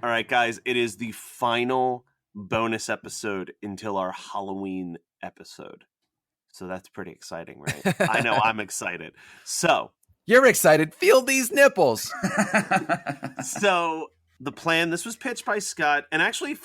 All right, guys, it is the final bonus episode until our Halloween episode. So that's pretty exciting, right? I know I'm excited. So you're excited. Feel these nipples. So the plan, this was pitched by Scott, and actually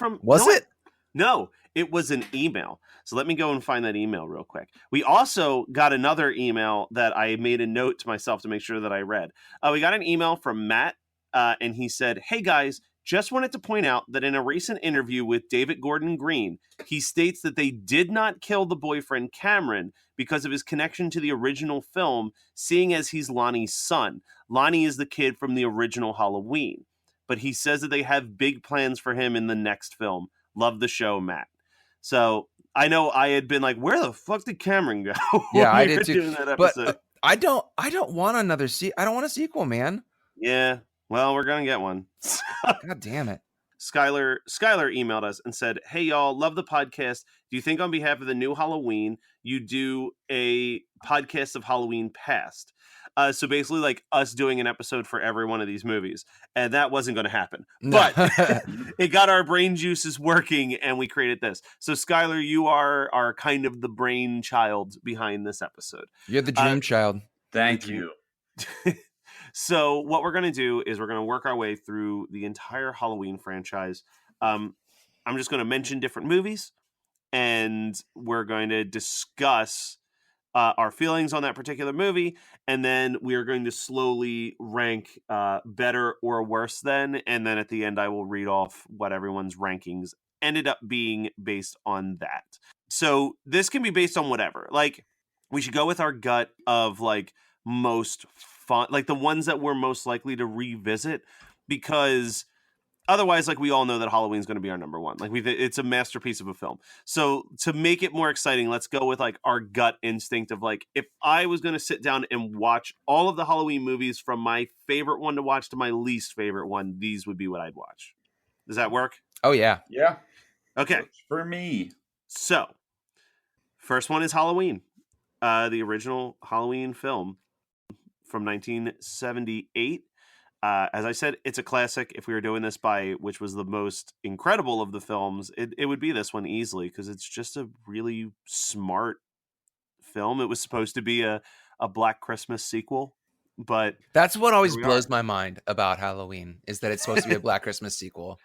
No, it was an email. So let me go and find that email real quick. We also got another email that I made a note to myself to make sure that I read. We got an email from Matt, and he said, "Hey guys, just wanted to point out that in a recent interview with David Gordon Green, he states that they did not kill the boyfriend Cameron because of his connection to the original film, seeing as he's Lonnie's son. Lonnie is the kid from the original Halloween. But he says that they have big plans for him in the next film. Love the show, Matt." So I know I had been like, where the fuck did Cameron go? Yeah, I did too. But I don't want another I don't want a sequel, man. Yeah. Well, we're going to get one. God damn it. Skylar emailed us and said, "Hey, y'all, love the podcast. Do you think on behalf of the new Halloween, you do a podcast of Halloween past?" So basically like us doing an episode for every one of these movies. And that wasn't going to happen. No. But it got our brain juices working and we created this. So Skylar, you are kind of the brainchild behind this episode. You're the dream child. Thank you. So what we're going to do is we're going to work our way through the entire Halloween franchise. I'm just going to mention different movies, and we're going to discuss our feelings on that particular movie, and then we are going to slowly rank better or worse than, and then at the end I will read off what everyone's rankings ended up being based on that. So this can be based on whatever. Like, we should go with our gut of like most fun, like the ones that we're most likely to revisit, because otherwise, like, we all know that Halloween's going to be our number one. Like, it's a masterpiece of a film. So to make it more exciting, let's go with like our gut instinct of like, if I was going to sit down and watch all of the Halloween movies from my favorite one to watch to my least favorite one, these would be what I'd watch. Does that work? Oh yeah. Yeah. Okay. For me. So first one is Halloween, the original Halloween film from 1978. As I said, it's a classic. If we were doing this by which was the most incredible of the films, it would be this one easily, because it's just a really smart film. It was supposed to be a Black Christmas sequel, but that's what always blows my mind about Halloween, is that it's supposed to be a Black Christmas sequel.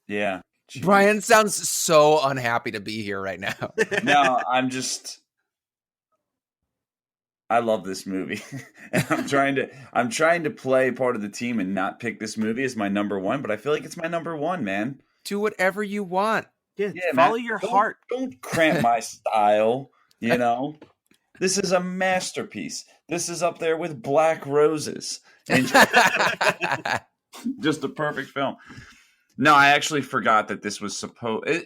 Yeah. Jeez. Brian sounds so unhappy to be here right now. No, I love this movie. And I'm trying to play part of the team and not pick this movie as my number one, but I feel like it's my number one, man. Do whatever you want. Yeah, follow your heart. Don't cramp my style, you know? This is a masterpiece. This is up there with Black Roses. And just a perfect film. No, I actually forgot that this was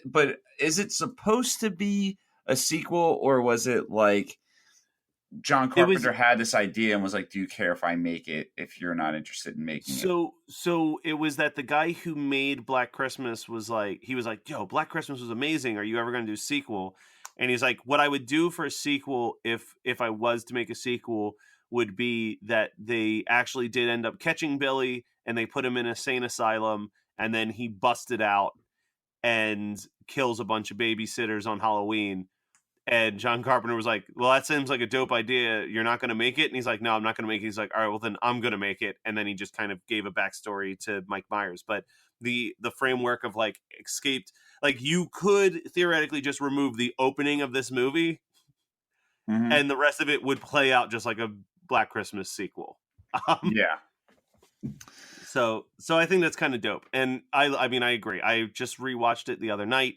but is it supposed to be a sequel, or was it like John Carpenter had this idea and was like, "Do you care if I make it if you're not interested in making it?" So it was that the guy who made Black Christmas was like, "Yo, Black Christmas was amazing. Are you ever going to do a sequel?" And he's like, "What I would do for a sequel, if I was to make a sequel, would be that they actually did end up catching Billy and they put him in a insane asylum, and then he busted out and kills a bunch of babysitters on Halloween." And John Carpenter was like, "Well, that seems like a dope idea. You're not going to make it?" And he's like, "No, I'm not going to make it." He's like, "All right, well, then I'm going to make it." And then he just kind of gave a backstory to Mike Myers. But the framework of like escaped, like, you could theoretically just remove the opening of this movie, mm-hmm. and the rest of it would play out just like a Black Christmas sequel. Yeah. So I think that's kind of dope. And I mean, I agree. I just rewatched it the other night.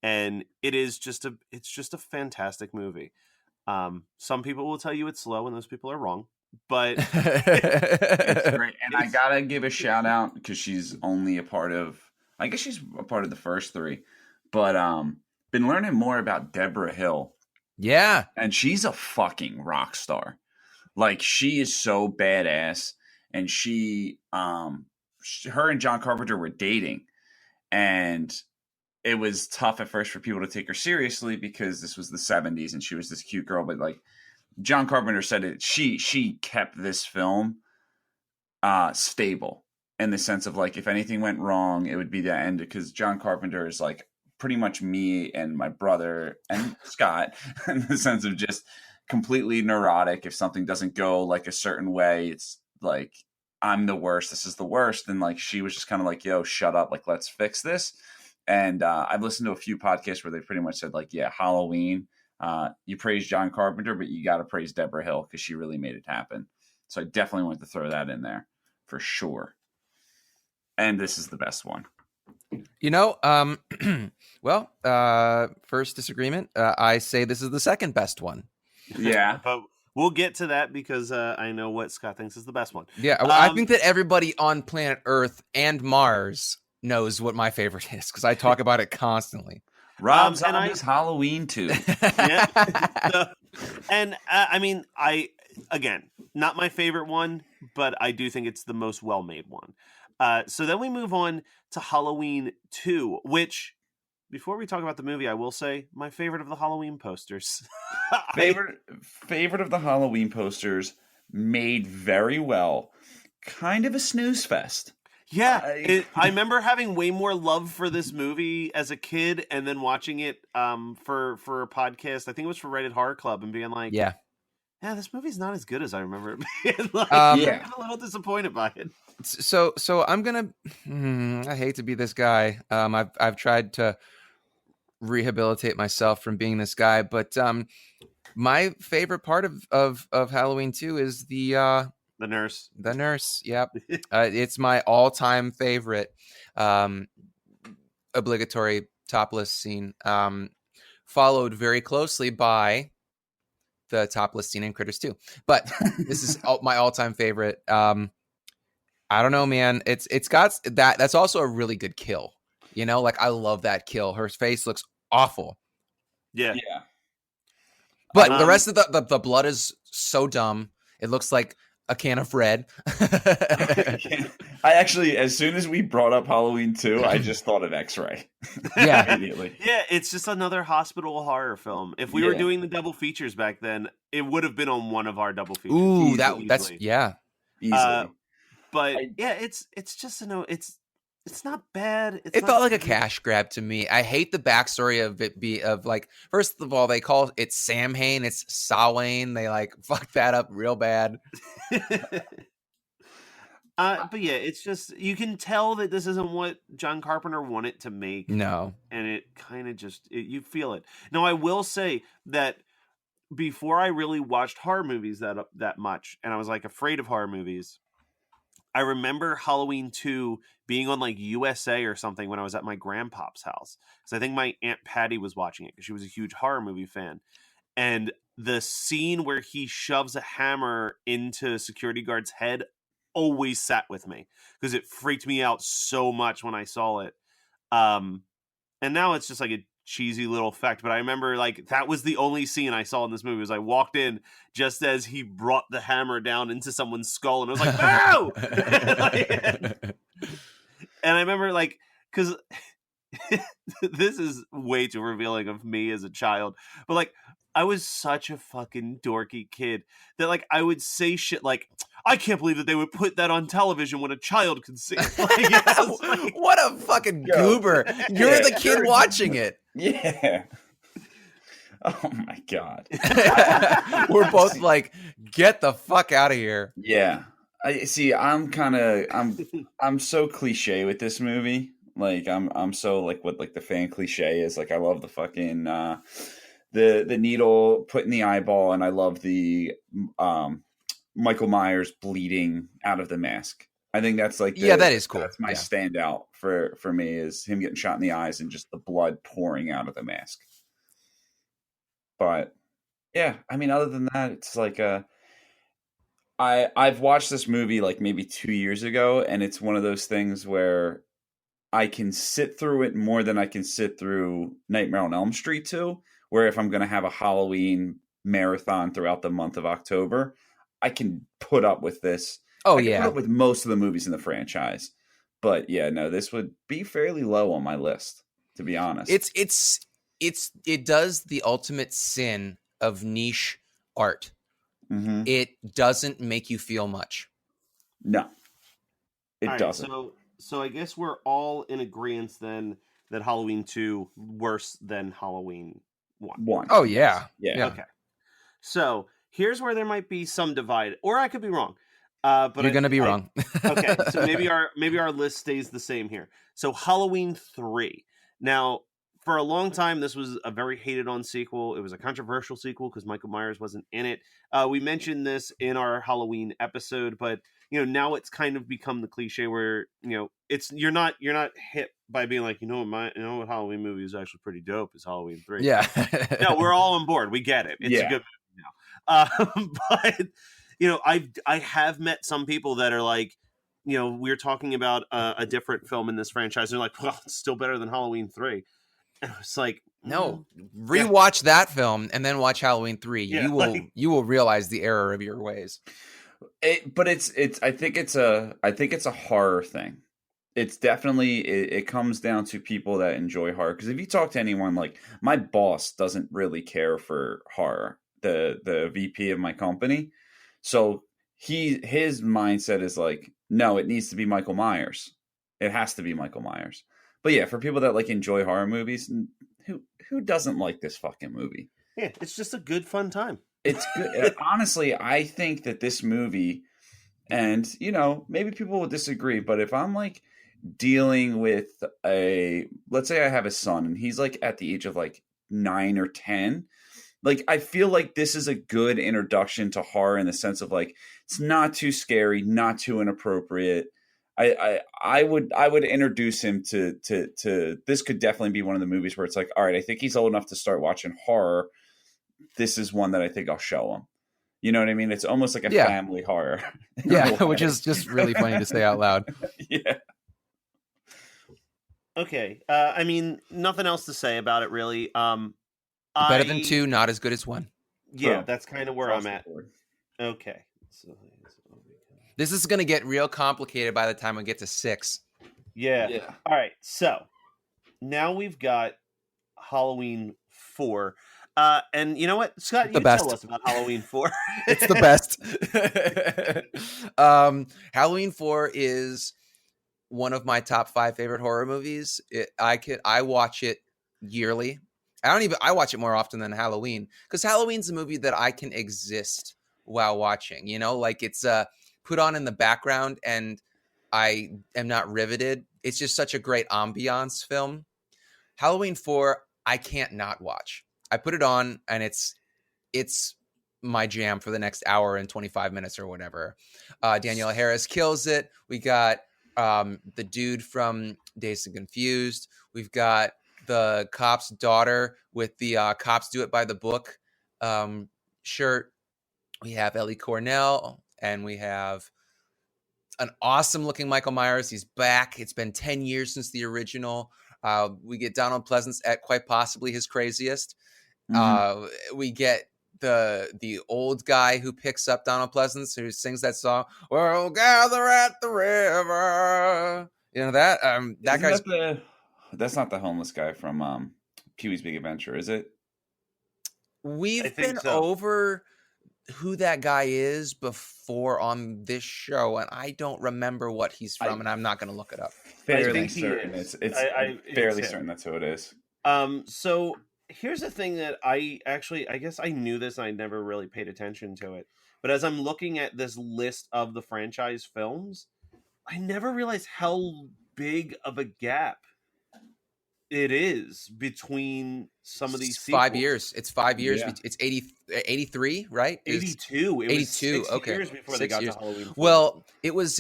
And it's just a fantastic movie. Some people will tell you it's slow, and those people are wrong. But it's great. And I gotta give a shout out, because she's only a part of, I guess she's a part of the first three. But been learning more about Deborah Hill. Yeah, and she's a fucking rock star. Like, she is so badass. And her and John Carpenter were dating, and it was tough at first for people to take her seriously, because this was the 70s and she was this cute girl. But like John Carpenter said, she kept this film stable. in the sense of like if anything went wrong, it would be the end, because John Carpenter is like pretty much me and my brother and Scott in the sense of just completely neurotic. If something doesn't go like a certain way, it's like, I'm the worst. This is the worst. And like, she was just kind of like, yo, shut up. Like, let's fix this. And I've listened to a few podcasts where they pretty much said like, yeah, Halloween, you praise John Carpenter, but you got to praise Deborah Hill because she really made it happen. So I definitely want to throw that in there for sure. And this is the best one. You know, well, first disagreement. I say this is the second best one. Yeah. But we'll get to that because I know what Scott thinks is the best one. Yeah, I think that everybody on planet Earth and Mars knows what my favorite is because I talk about it constantly. Rob Zombie's Halloween 2. Yeah. I mean, again, not my favorite one, but I do think it's the most well-made one. So then we move on to Halloween 2, which, before we talk about the movie, I will say my favorite of the Halloween posters. Favorite of the Halloween posters, made very well. Kind of a snooze fest. Yeah, I remember having way more love for this movie as a kid, and then watching it for a podcast. I think it was for Rated Horror Club, and being like, yeah, this movie's not as good as I remember it being. Like, I'm a little disappointed by it. So I'm gonna. I hate to be this guy. I've tried to rehabilitate myself from being this guy, but my favorite part of Halloween 2 is the nurse. The nurse, yep. It's my all-time favorite obligatory topless scene, followed very closely by the topless scene in Critters 2. But this is my all-time favorite. I don't know, man. It's got that. That's also a really good kill. You know, like I love that kill. Her face looks awful. Yeah. But the rest of the blood is so dumb. It looks like a can of red. I actually, as soon as we brought up Halloween 2, I just thought of X-Ray. Yeah. Immediately. Yeah, it's just another hospital horror film. If we were doing the double features back then, it would have been on one of our double features. Ooh, that's easily. But it's just it's not bad. It felt like a cash grab to me. I hate the backstory of it like, first of all, they call it Samhain. It's Samhain. They like fuck that up real bad. But yeah, it's just, you can tell that this isn't what John Carpenter wanted to make. No. And it kind of just, you feel it. Now, I will say that before I really watched horror movies that much, and I was like afraid of horror movies, I remember Halloween 2 being on like USA or something when I was at my grandpa's house. So I think my Aunt Patty was watching it because she was a huge horror movie fan. And the scene where he shoves a hammer into a security guard's head always sat with me because it freaked me out so much when I saw it. And now it's just like a cheesy little effect, but I remember like that was the only scene I saw in this movie. Was I walked in just as he brought the hammer down into someone's skull, and I was like, "No!" And I remember like, because this is way too revealing of me as a child, but like I was such a fucking dorky kid that like I would say shit like, I can't believe that they would put that on television when a child could see it. Like, what a fucking goober. You're the kid watching it. Yeah. Oh my God. We're both like, get the fuck out of here. Yeah. I see. I'm so cliche with this movie. Like I'm so like what like the fan cliche is. Like I love the fucking the needle put in the eyeball, and I love the Michael Myers bleeding out of the mask. I think that's like that is cool. That's my standout for me, is him getting shot in the eyes and just the blood pouring out of the mask. But yeah, I mean, other than that, it's like I've watched this movie like maybe 2 years ago, and it's one of those things where I can sit through it more than I can sit through Nightmare on Elm Street 2, where if I'm going to have a Halloween marathon throughout the month of October, I can put up with this. Oh, I can put up with most of the movies in the franchise. But yeah, no, this would be fairly low on my list, to be honest. It does the ultimate sin of niche art. Mm-hmm. It doesn't make you feel much. No. It All right, doesn't. so I guess we're all in agreement then that Halloween 2 worse than Halloween 1. One. Oh Yes. yeah. Yeah. Okay. So here's where there might be some divide, or I could be wrong. But You're gonna be wrong. okay, so maybe our list stays the same here. So Halloween 3. Now, for a long time, this was a very hated on sequel. It was a controversial sequel because Michael Myers wasn't in it. We mentioned this in our Halloween episode, but now it's kind of become the cliche where it's you're not hit by being like what Halloween movie is actually pretty dope is Halloween 3. Yeah. No, we're all on board. We get it. It's a good movie now. But I have met some people that are like, we're talking about a different film in this franchise. They're like, well, it's still better than Halloween 3. And it's like, No, rewatch that film and then watch Halloween 3. Yeah, you will realize the error of your ways. But it's I think it's a horror thing. It's definitely it comes down to people that enjoy horror. Because if you talk to anyone, like my boss doesn't really care for horror, the VP of my company, so his mindset is like, no, it needs to be Michael Myers. It has to be Michael Myers. But yeah, for people that like enjoy horror movies, who doesn't like this fucking movie? Yeah, it's just a good fun time. It's good. Honestly, I think that this movie, and maybe people will disagree, but if I'm like dealing with let's say I have a son and he's like at the age of like 9 or 10, like I feel like this is a good introduction to horror in the sense of like it's not too scary, not too inappropriate. I would introduce him to this. Could definitely be one of the movies where it's like, all right, I think he's old enough to start watching horror. This is one that I think I'll show him. You know what I mean? It's almost like a family horror. Yeah, which is just really funny to say out loud. Yeah. Okay. I mean, nothing else to say about it really. Better than 2, not as good as 1. Yeah, that's kind of where I'm at. Okay. So this is going to get real complicated by the time we get to 6. Yeah. All right. So now we've got Halloween 4. And you know what, Scott, you tell us about Halloween 4. It's the best. Halloween 4 is one of my top 5 favorite horror movies. I watch it yearly. I watch it more often than Halloween because Halloween's a movie that I can exist while watching. Like it's put on in the background and I am not riveted. It's just such a great ambiance film. Halloween 4, I can't not watch. I put it on and it's my jam for the next hour and 25 minutes or whatever. Danielle Harris kills it. We got the dude from Dazed and Confused. We've got the cop's daughter with the cops do it by the book shirt. We have Ellie Cornell and we have an awesome looking Michael Myers. He's back. It's been 10 years since the original. We get Donald Pleasance at quite possibly his craziest. Mm-hmm. We get the old guy who picks up Donald Pleasance, who sings that song, "We'll gather at the river." That guy's. That's not the homeless guy from Pee-wee's Big Adventure, is it? We've been over who that guy is before on this show, and I don't remember what he's from, and I'm not going to look it up. Fairly certain. It's fairly certain that's who it is. So here's the thing that I guess I knew this and I never really paid attention to it. But as I'm looking at this list of the franchise films, I never realized how big of a gap it is between some of these sequels. 5 years. It's 5 years. Yeah. It's 83, right? 82. It 82. Was 6 okay. years before they got to Halloween 4. Well, it was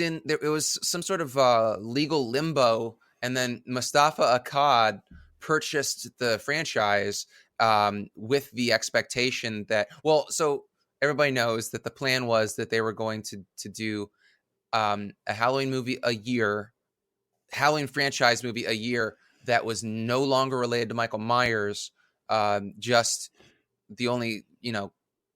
some sort of legal limbo, and then Mustafa Akkad purchased the franchise with the expectation that, so everybody knows that the plan was that they were going to do a Halloween movie a year, Halloween franchise movie a year that was no longer related to Michael Myers. Just the only,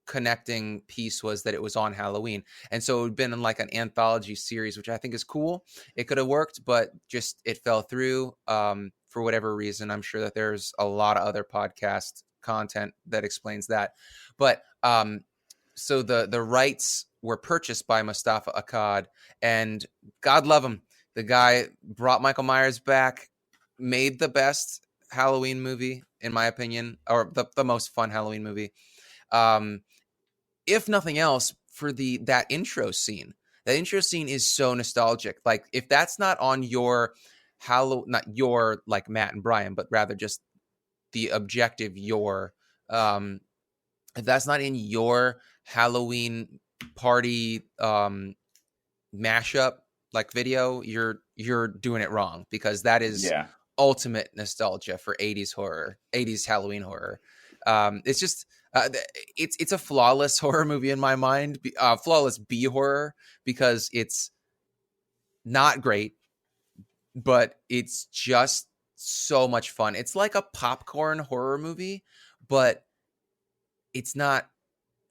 connecting piece was that it was on Halloween. And so it would have been in like an anthology series, which I think is cool. It could have worked, but just it fell through for whatever reason. I'm sure that there's a lot of other podcast content that explains that. But so the rights were purchased by Mustafa Akkad, and God love him. The guy brought Michael Myers back, made the best Halloween movie, in my opinion, or the most fun Halloween movie. If nothing else, for that intro scene. That intro scene is so nostalgic. Like, if that's not on your not your, like, Matt and Brian, but rather just the objective if that's not in your Halloween party mashup, like, video, you're doing it wrong, because that is ultimate nostalgia for 80s Halloween horror. It's just it's a flawless horror movie in my mind, flawless B horror, because it's not great, but it's just so much fun. It's like a popcorn horror movie, but it's not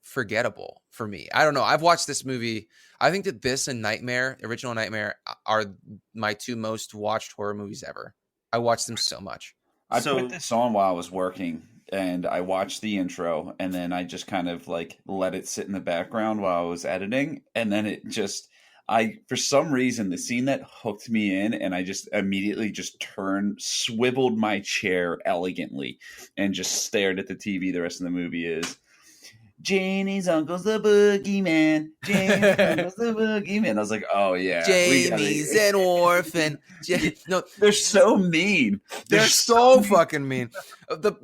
forgettable for me. I don't know. I've watched this movie. I think that this and Nightmare, original Nightmare, are my two most watched horror movies ever. I watched them so much. I put this on while I was working, and I watched the intro, and then I just kind of like let it sit in the background while I was editing, and then it just, for some reason, the scene that hooked me in, and I just immediately just swiveled my chair elegantly and just stared at the TV. The rest of the movie is Janie's uncle's the boogeyman. Janie's uncle's the boogeyman. I was like, oh yeah, Jamie's an orphan. No, they're so mean. They're so fucking mean. But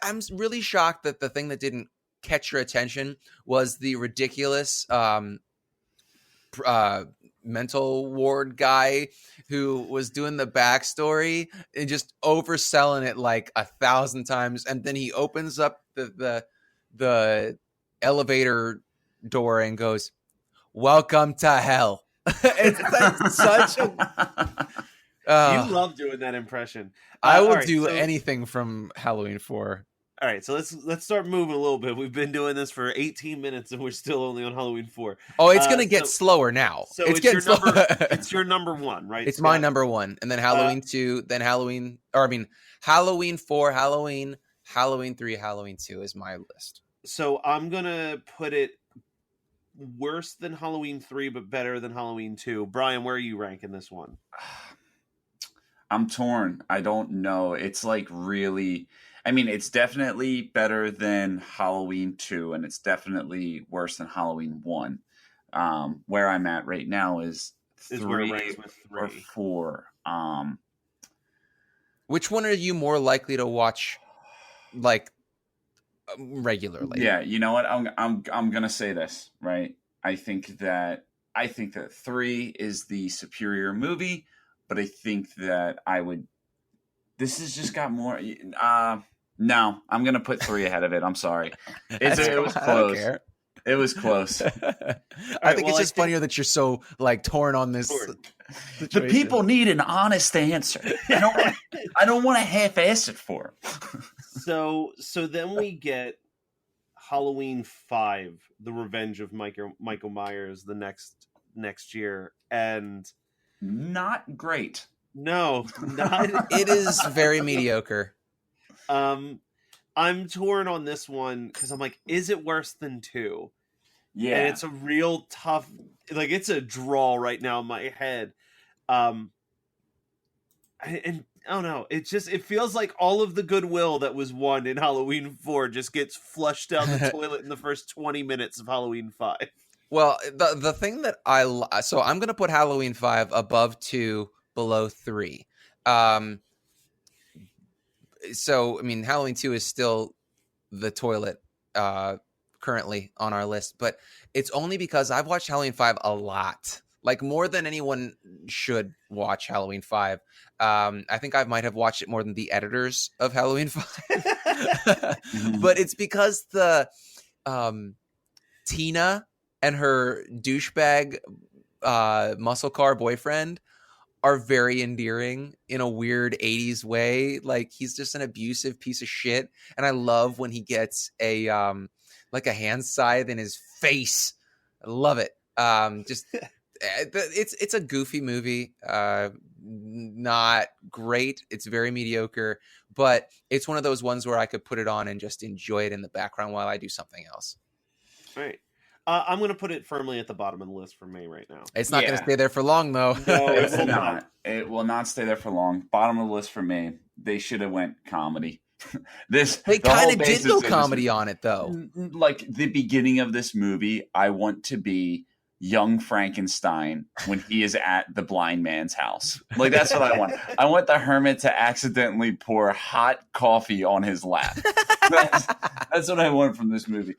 I'm really shocked that the thing that didn't catch your attention was the ridiculous mental ward guy who was doing the backstory and just overselling it like 1,000 times, and then he opens up the elevator door and goes, "Welcome to hell." It's like such a you love doing that impression. I will do anything from Halloween 4. All right, so let's start moving a little bit. We've been doing this for 18 minutes and we're still only on Halloween 4. Oh, it's going to get slower now. So it's getting slower. It's your number one, right? It's my number one. And then Halloween 2, then Halloween 4, Halloween 3, Halloween 2 is my list. So I'm going to put it worse than Halloween 3, but better than Halloween 2. Brian, where are you ranking this one? I'm torn. I don't know. It's like really... I mean, it's definitely better than Halloween 2, and it's definitely worse than Halloween 1. Where I'm at right now is 3 or 4. Which one are you more likely to watch, like, regularly? Yeah, you know what? I'm gonna say this, right? I think that 3 is the superior movie, but I think that this has just got more. No, I'm going to put 3 ahead of it. I'm sorry. It was close. It was close. I think it's just funnier that you're so like torn on this. The people need an honest answer. I don't want to half-ass it for them. So then we get Halloween 5, The Revenge of Michael Myers, the next year, and not great. No, not. It is very mediocre. I'm torn on this one because I'm like, is it worse than 2? Yeah, and it's a real tough, like, it's a draw right now in my head. And I don't know, it feels like all of the goodwill that was won in Halloween 4 just gets flushed down the toilet in the first 20 minutes of Halloween 5. Well, the thing that so I'm gonna put Halloween 5 above 2, below 3. So, I mean, Halloween 2 is still the toilet currently on our list, but it's only because I've watched Halloween 5 a lot, like more than anyone should watch Halloween 5. I think I might have watched it more than the editors of Halloween 5. But it's because the Tina and her douchebag muscle car boyfriend are very endearing in a weird 80s way. Like, he's just an abusive piece of shit, and I love when he gets a like a hand scythe in his face. I love it. It's a goofy movie, not great. It's very mediocre, but it's one of those ones where I could put it on and just enjoy it in the background while I do something else. Right. I'm going to put it firmly at the bottom of the list for me right now. It's not going to stay there for long, though. No, It's will not. It will not stay there for long. Bottom of the list for me. They should have went comedy. They the kind whole of did basis go of this comedy movie- on it, though. Like the beginning of this movie, I want to be young Frankenstein when he is at the blind man's house. Like, that's what I want. I want the hermit to accidentally pour hot coffee on his lap. That's what I want from this movie.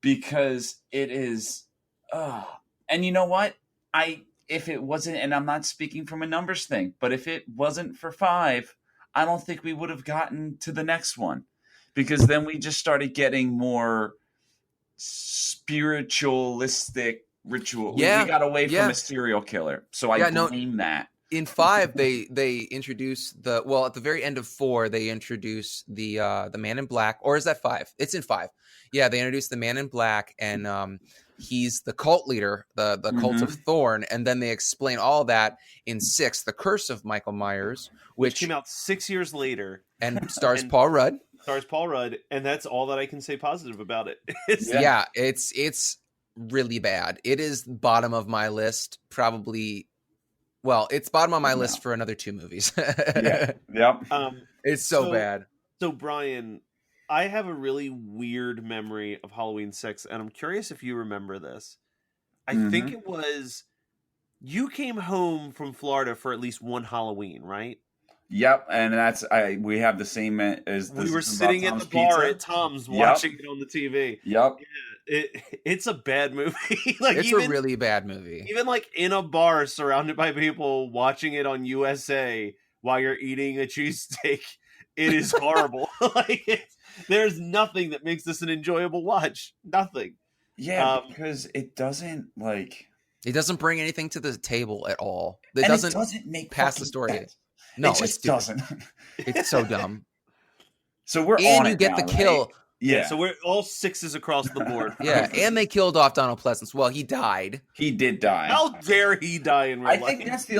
Because it is, and you know what? If it wasn't, and I'm not speaking from a numbers thing, but if it wasn't for 5, I don't think we would have gotten to the next one, because then we just started getting more spiritualistic ritual. Yeah, we got away from yeah. a serial killer, so I blame that. In 5, they introduce at the very end of 4, they introduce the Man in Black, or is that 5? It's in 5. Yeah, they introduce the Man in Black, and he's the cult leader, the cult of Thorn, and then they explain all that in 6, The Curse of Michael Myers, which came out 6 years later and stars Paul Rudd. And that's all that I can say positive about it. It's really bad. It is bottom of my list, probably. Well, it's bottom of my list for another 2 movies. Yep. It's so bad. So, Brian, I have a really weird memory of Halloween 6, and I'm curious if you remember this. I think it was you came home from Florida for at least one Halloween, right? Yep, and we have the same as we were sitting at the bar at Tom's watching it on the TV. Yep. Yeah, it's a bad movie. It's a really bad movie. Even like in a bar surrounded by people watching it on USA while you're eating a cheesesteak, it is horrible. There's nothing that makes this an enjoyable watch. Nothing. Yeah, because it doesn't it doesn't bring anything to the table at all. It doesn't make pass the story. Sense. No, it just doesn't. It's so dumb. So we're and on you it get now, the right? kill. Yeah. So we're all 6s across the board. Yeah, and they killed off Donald Pleasance. Well, he died. He did die. How dare he die in real life? I think that's the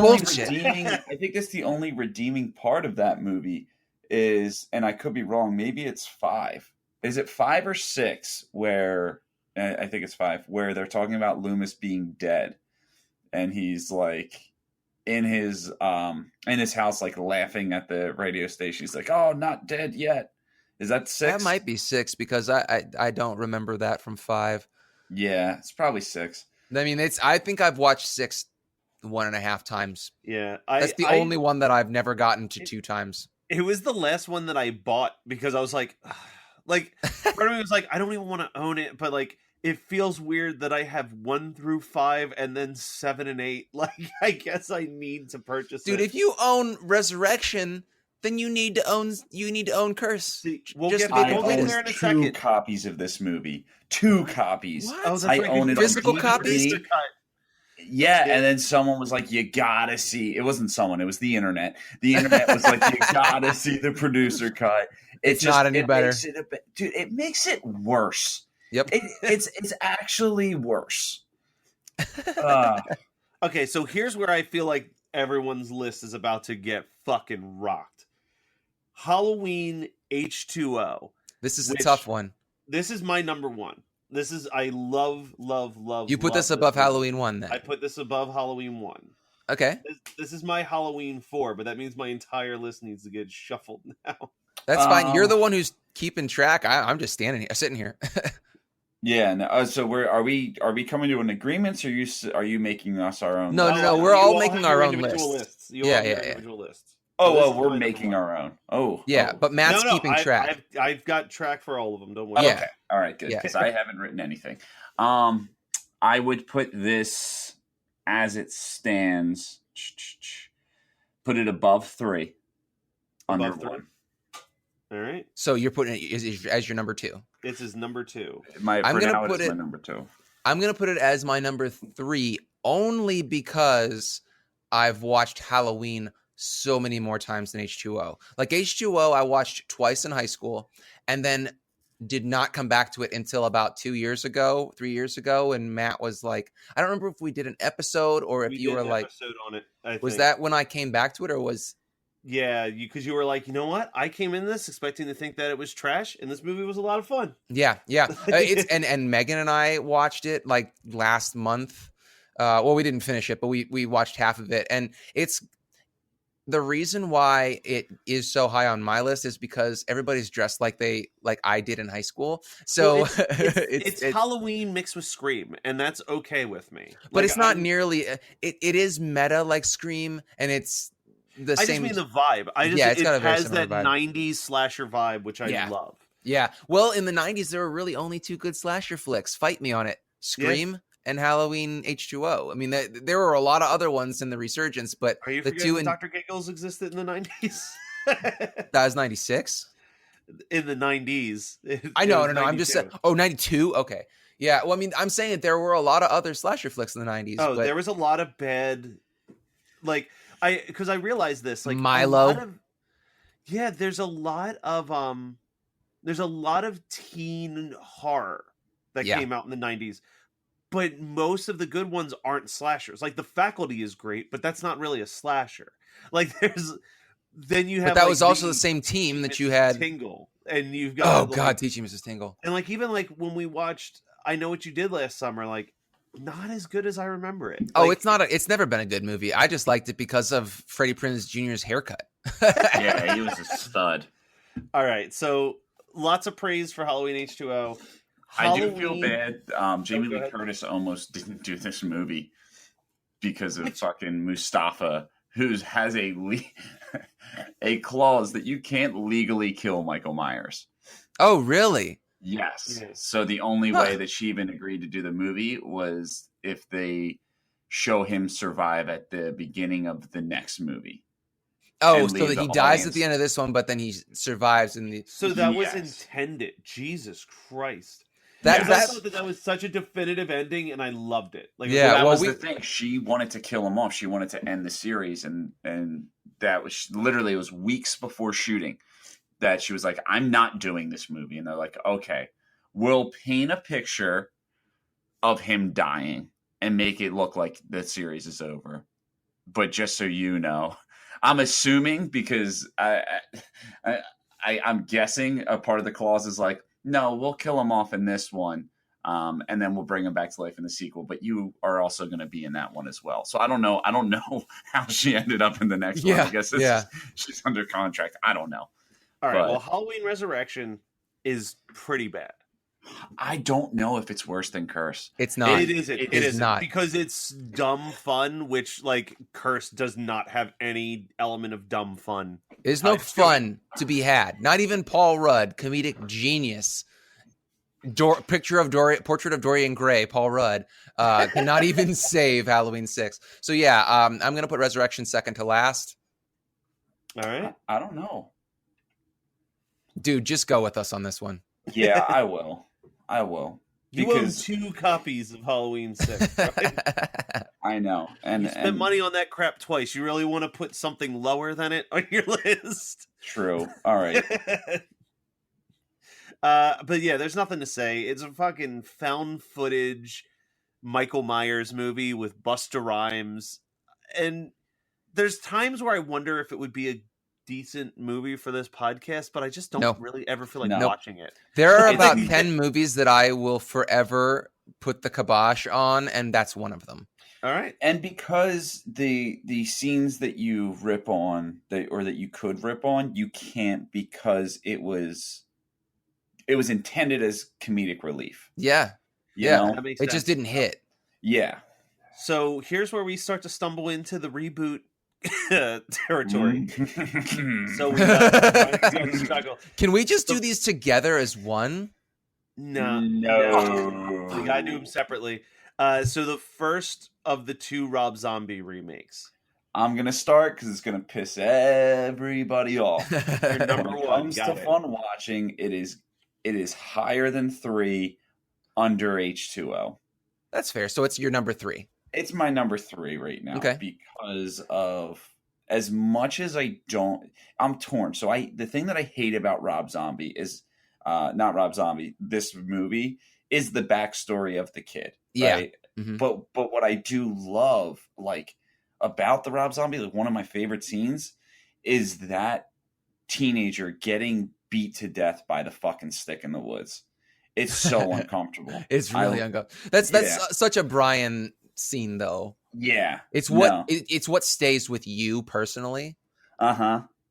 only redeeming part of that movie is, and I could be wrong, maybe it's 5. Is it 5 or 6 where I think it's 5 where they're talking about Loomis being dead, and he's like in his house like laughing at the radio station. He's like, "Oh, not dead yet." Is that 6? That might be 6 because I don't remember that from 5. Yeah, it's probably 6. I mean, I think I've watched 6 1.5 times. Yeah, that's the only one that I've never gotten to 2 times. It was the last one that I bought because I was like part of me was like, I don't even want to own it, but like it feels weird that I have 1 through 5 and then 7 and 8. Like, I guess I need to purchase it. Dude, if you own Resurrection, then you need to own Curse. See, we'll Just get make I it there own in a 2 second. copies of this movie. 2 copies. What? Oh, that's I right, own it on physical DVD. copies? Yeah, and then someone was like, "You gotta see." It wasn't someone; it was the internet. The internet was like, "You gotta see the producer cut." It's not any better, dude. It makes it worse. Yep, it's actually worse. Okay, so here's where I feel like everyone's list is about to get fucking rocked. Halloween H2O. This is a tough one. This is my number 1. I love. You put this above Halloween 1 then? I put this above Halloween 1. Okay. This is my Halloween 4, but that means my entire list needs to get shuffled now. That's fine. You're the one who's keeping track. I'm just sitting here. Yeah. No, so are we coming to an agreement, or are you making us our own? No. We're all making our own lists. Individual lists. Oh, well, we're making our own. Oh, yeah, but Matt's keeping track. I've got track for all of them. Don't worry. Yeah. Okay, all right, good. Because I haven't written anything. I would put this as it stands. Put it above 3. Under Above 3. 1. All right. So you're putting it as your number 2. This is number 2. My number 2. I'm gonna put it as my number 3 only because I've watched Halloween so many more times than H2O. Like H2O, I watched twice in high school, and then did not come back to it until about 3 years ago. And Matt was like, I don't remember if we did an episode or if you were like, episode on it, was that when I came back to it, or was Yeah, because you were like, you know what? I came in this expecting to think that it was trash, and this movie was a lot of fun. Yeah. It's and Megan and I watched it like last month. Well, we didn't finish it, but we watched half of it, and it's the reason why it is so high on my list is because everybody's dressed like I did in high school. So Well, it's Halloween mixed with Scream, and that's okay with me. But like, it's not nearly. It is meta like Scream, and it's the I same. I just mean the vibe. It has that vibe. 90s slasher vibe, which I love. Yeah. Well, in the 90s, there were really only two good slasher flicks. Fight me on it. Scream and Halloween H2O. I mean, there were a lot of other ones in the resurgence, but are you the two in Dr. Giggles existed in the 90s? That was 96? In the 90s. I know. I'm just saying. Oh, 92? Okay. Yeah. Well, I mean, I'm saying that there were a lot of other slasher flicks in the 90s. Oh, there was a lot of bad, like, because I realized this, like Milo. There's a lot of teen horror that came out in the 90s, but most of the good ones aren't slashers. Like The Faculty is great, but that's not really a slasher. Like then you have, but that was also the same team that you had Tingle, and you've got Teaching Mrs. Tingle, and like even like when we watched I Know What You Did Last Summer, like not as good as I remember it. Oh, it's not. It's never been a good movie. I just liked it because of Freddie Prinze Jr.'s haircut. Yeah, he was a stud. All right, so lots of praise for Halloween H2O. I do feel bad. Jamie Lee Curtis almost didn't do this movie because of fucking Mustafa, who has a clause that you can't legally kill Michael Myers. Oh, really? Yes. So the only way that she even agreed to do the movie was if they show him survive at the beginning of the next movie. Oh, so that he dies at the end of this one, but then he survives in the. So that was intended. Jesus Christ! I thought that was such a definitive ending, and I loved it. Like, that was the thing. She wanted to kill him off. She wanted to end the series, and that was literally, it was weeks before shooting that she was like, "I'm not doing this movie," and they're like, "Okay, we'll paint a picture of him dying and make it look like the series is over, but just so you know." I'm assuming because I'm guessing a part of the clause is like, no, we'll kill him off in this one, and then we'll bring him back to life in the sequel. But you are also going to be in that one as well. So I don't know how she ended up in the next one. I guess she's under contract. I don't know. All right. Well, Halloween Resurrection is pretty bad. I don't know if it's worse than Curse. It's not. It isn't. It isn't not, because it's dumb fun, which like Curse does not have any element of dumb fun. There's no fun to be had. Not even Paul Rudd, comedic genius. Portrait of Dorian Gray, Paul Rudd, cannot even save Halloween 6. So yeah, I'm gonna put Resurrection second to last. All right. I don't know, dude. Just go with us on this one. Yeah, I will. You own 2 copies of Halloween 6, right? I know. And you spent money on that crap twice. You really want to put something lower than it on your list? True. All right. But yeah, there's nothing to say. It's a fucking found footage Michael Myers movie with Busta Rhymes. And there's times where I wonder if it would be a decent movie for this podcast, but I just don't really ever feel like watching it. There are about 10 movies that I will forever put the kibosh on, and that's one of them. All right. And because the scenes that you rip on, that you could rip on, you can't, because it was intended as comedic relief. Yeah. You know? That makes sense. It just didn't hit. Yeah. So here's where we start to stumble into the reboot territory. So we got Can we just do these together as one? No. We gotta do them separately. So the first of the 2 Rob Zombie remakes. I'm gonna start because it's gonna piss everybody off. Your number when it one. comes to fun watching, it is higher than 3, under H2O. That's fair. So it's your number 3. It's my number 3 right now. Okay. Because of, as much as I'm torn. So the thing that I hate about Rob Zombie is, not Rob Zombie, this movie, is the backstory of the kid. Yeah. Right? Mm-hmm. But what I do love, like, about the Rob Zombie, like one of my favorite scenes, is that teenager getting beat to death by the fucking stick in the woods. It's so uncomfortable. It's really uncomfortable. That's such a Brian scene, though. Yeah, it's what stays with you personally. And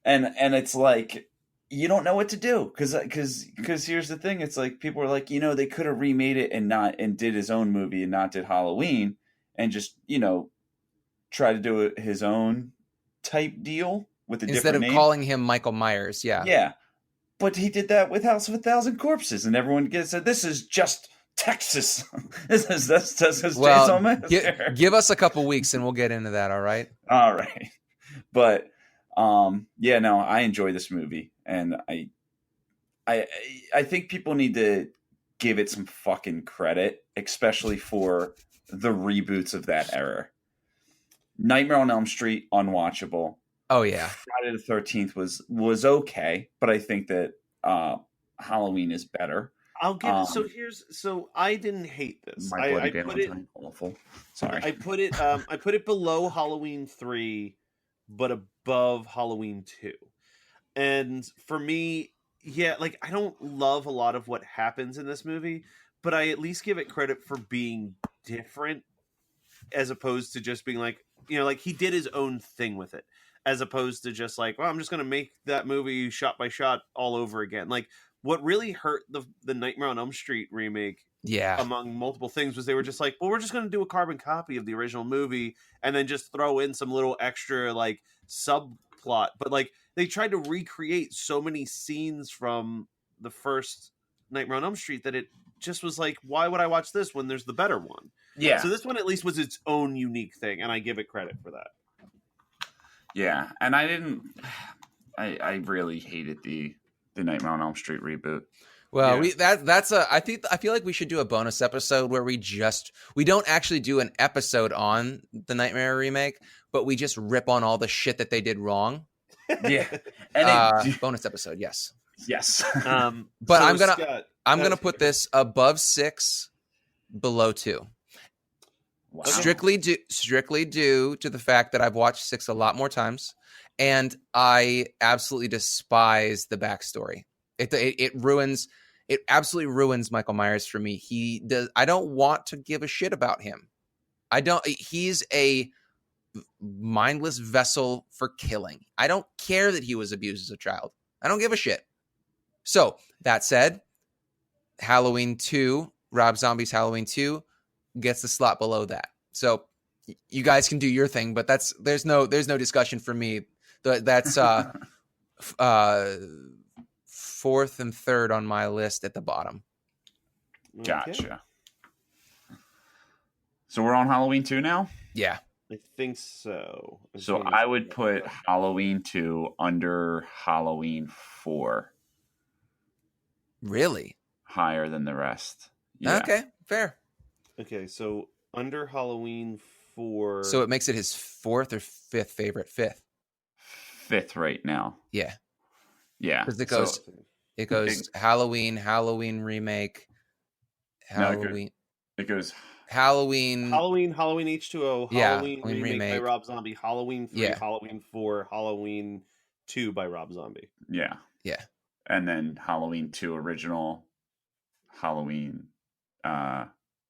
it's like you don't know what to do because here's the thing. It's like people are like, they could have remade it and did his own movie and not did Halloween and just try to do his own type deal with a instead different of name. calling him Michael Myers. Yeah. But he did that with House of a Thousand Corpses, and everyone said, "This is just Texas." that's well, Chainsaw give us a couple weeks, and we'll get into that. All right. All right. But I enjoy this movie, and I think people need to give it some fucking credit, especially for the reboots of that era. Nightmare on Elm Street, unwatchable. Oh yeah, Friday the 13th was okay, but I think that Halloween is better. I'll give so I didn't hate this. I put it awful. Sorry. I put it below Halloween 3 but above Halloween 2. And for me, like I don't love a lot of what happens in this movie, but I at least give it credit for being different as opposed to just being like, like he did his own thing with it. As opposed to just like, well, I'm just going to make that movie shot by shot all over again. Like, what really hurt the Nightmare on Elm Street remake, among multiple things, was they were just like, well, we're just going to do a carbon copy of the original movie and then just throw in some little extra, like, subplot. But, like, they tried to recreate so many scenes from the first Nightmare on Elm Street that it just was like, why would I watch this when there's the better one? Yeah. So this one at least was its own unique thing, and I give it credit for that. Yeah, and I really hated the Nightmare on Elm Street reboot. Well, I feel like we should do a bonus episode where we don't actually do an episode on the Nightmare remake, but we just rip on all the shit that they did wrong. Yeah. And bonus episode, yes. Yes. But I'm gonna put this above 6, below 2. Wow. Strictly due to the fact that I've watched 6 a lot more times, and I absolutely despise the backstory. It absolutely ruins Michael Myers for me. I don't want to give a shit about him. He's a mindless vessel for killing. I don't care that he was abused as a child. I don't give a shit. So that said, Halloween 2, Rob Zombie's Halloween 2 gets the slot below that. So you guys can do your thing, but there's no discussion for me. That's fourth and third on my list at the bottom. Gotcha. Okay. So we're on Halloween 2 now? Yeah. I think so. So I would put Halloween 2 under Halloween 4. Really? Higher than the rest. Yeah. Okay, fair. Okay, so under Halloween 4. So it makes it his 4th or 5th favorite? 5th. 5th right now. Yeah. Yeah. Because it goes Halloween remake, Halloween. No, it goes Halloween H2O, Halloween remake by Rob Zombie, Halloween 3, Halloween 4, Halloween 2 by Rob Zombie. Yeah. Yeah. And then Halloween 2 original, Halloween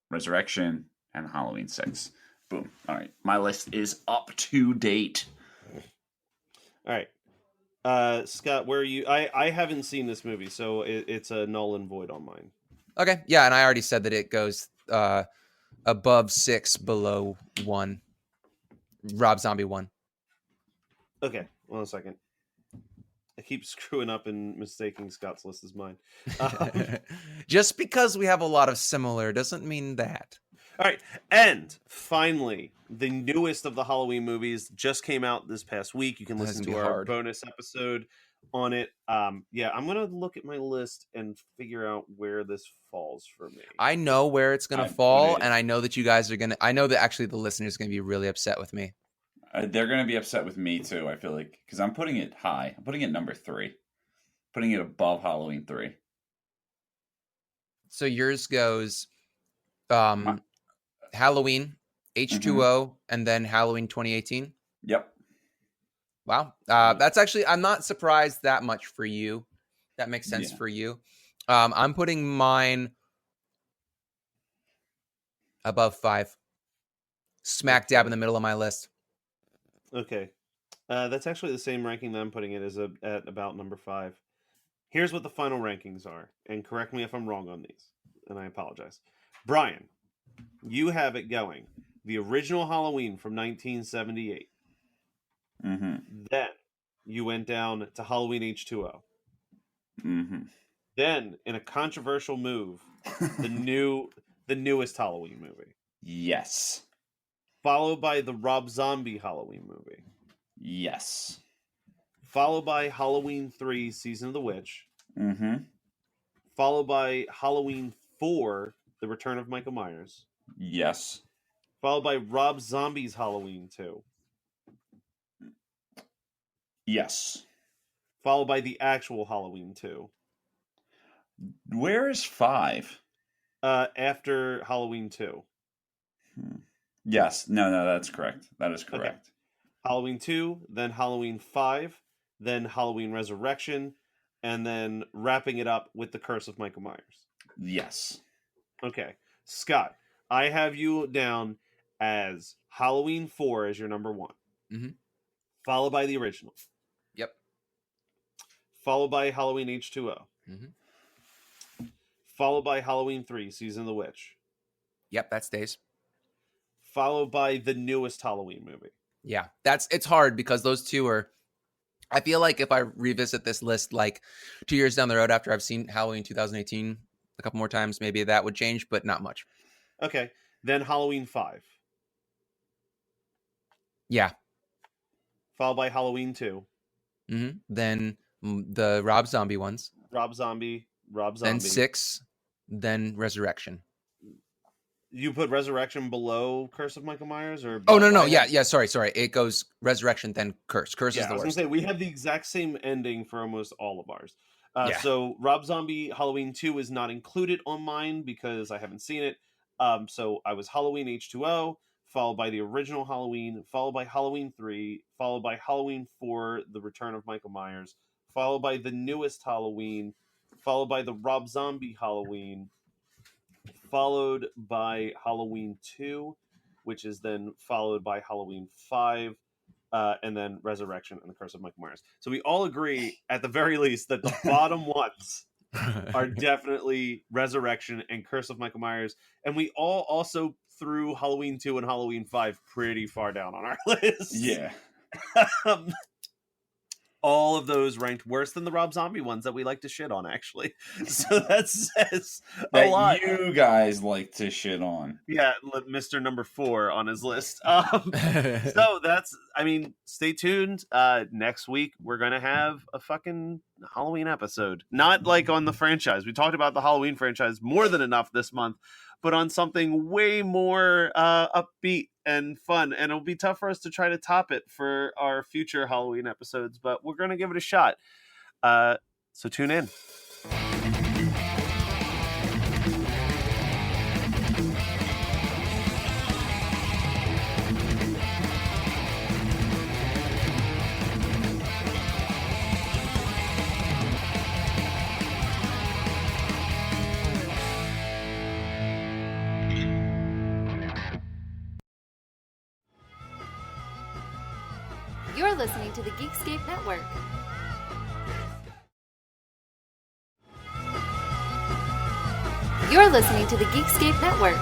Resurrection, and Halloween 6. Boom. All right. My list is up to date. All right. Scott, where are you? I haven't seen this movie, so it's a null and void on mine. Okay. Yeah, and I already said that it goes above 6, below 1. Rob Zombie 1. Okay. 1 second. I keep screwing up and mistaking Scott's list as mine. Just because we have a lot of similar doesn't mean that. All right. And finally, the newest of the Halloween movies just came out this past week. You can listen to our bonus episode on it. I'm going to look at my list and figure out where this falls for me. I know where it's going to fall, and I know that you guys are going to... I know that actually the listeners are going to be really upset with me. They're going to be upset with me, too, I feel like. Because I'm putting it high. I'm putting it number 3. Putting it above Halloween 3. So yours goes... Halloween, H2O, and then Halloween 2018? Yep. Wow. That's actually, I'm not surprised that much for you. That makes sense for you. I'm putting mine above 5. Smack dab in the middle of my list. Okay. That's actually the same ranking that I'm putting it as at about number 5. Here's what the final rankings are, and correct me if I'm wrong on these, and I apologize. Brian, you have it going. The original Halloween from 1978. Mm-hmm. Then you went down to Halloween H2O. Mm-hmm. Then, in a controversial move, the newest Halloween movie. Yes. Followed by the Rob Zombie Halloween movie. Yes. Followed by Halloween 3, Season of the Witch. Mm-hmm. Followed by Halloween 4, The Return of Michael Myers. Yes. Followed by Rob Zombie's Halloween 2. Yes. Followed by the actual Halloween 2. Where is 5? After Halloween 2. Yes. No, that's correct. That is correct. Okay. Halloween 2, then Halloween 5, then Halloween Resurrection, and then wrapping it up with The Curse of Michael Myers. Yes. Okay. Scott, I have you down as Halloween 4 as your number 1. Mm-hmm. Followed by the original. Yep. Followed by Halloween H2O. Mm-hmm. Followed by Halloween 3, Season of the Witch. Yep, that stays. Followed by the newest Halloween movie. Yeah, it's hard because those two are, I feel like if I revisit this list like 2 years down the road after I've seen Halloween 2018 a couple more times, maybe that would change, but not much. Okay. Then Halloween 5. Yeah. Followed by Halloween 2. Mm-hmm. Then the Rob Zombie ones. Rob Zombie. Then 6. Then Resurrection. You put Resurrection below Curse of Michael Myers, or no. Yeah. Sorry. It goes Resurrection, then Curse. Curse is the worst. I was gonna say we have the exact same ending for almost all of ours. Yeah. So Rob Zombie Halloween 2 is not included on mine because I haven't seen it. So I was Halloween H2O, followed by the original Halloween, followed by Halloween 3, followed by Halloween 4, The Return of Michael Myers, followed by the newest Halloween, followed by the Rob Zombie Halloween, followed by Halloween 2, which is then followed by Halloween 5, and then Resurrection and The Curse of Michael Myers. So we all agree, at the very least, that the bottom ones are definitely Resurrection and Curse of Michael Myers. And we all also threw Halloween 2 and Halloween 5 pretty far down on our list. Yeah. All of those ranked worse than the Rob Zombie ones that we like to shit on, actually. So that says a lot. You guys like to shit on. Yeah, Mr. Number 4 on his list. So stay tuned. Next week, we're going to have a fucking Halloween episode. Not like on the franchise. We talked about the Halloween franchise more than enough this month, but on something way more upbeat and fun. And it'll be tough for us to try to top it for our future Halloween episodes, but we're going to give it a shot. So tune in. You're listening to the Geekscape Network. You're listening to the Geekscape Network.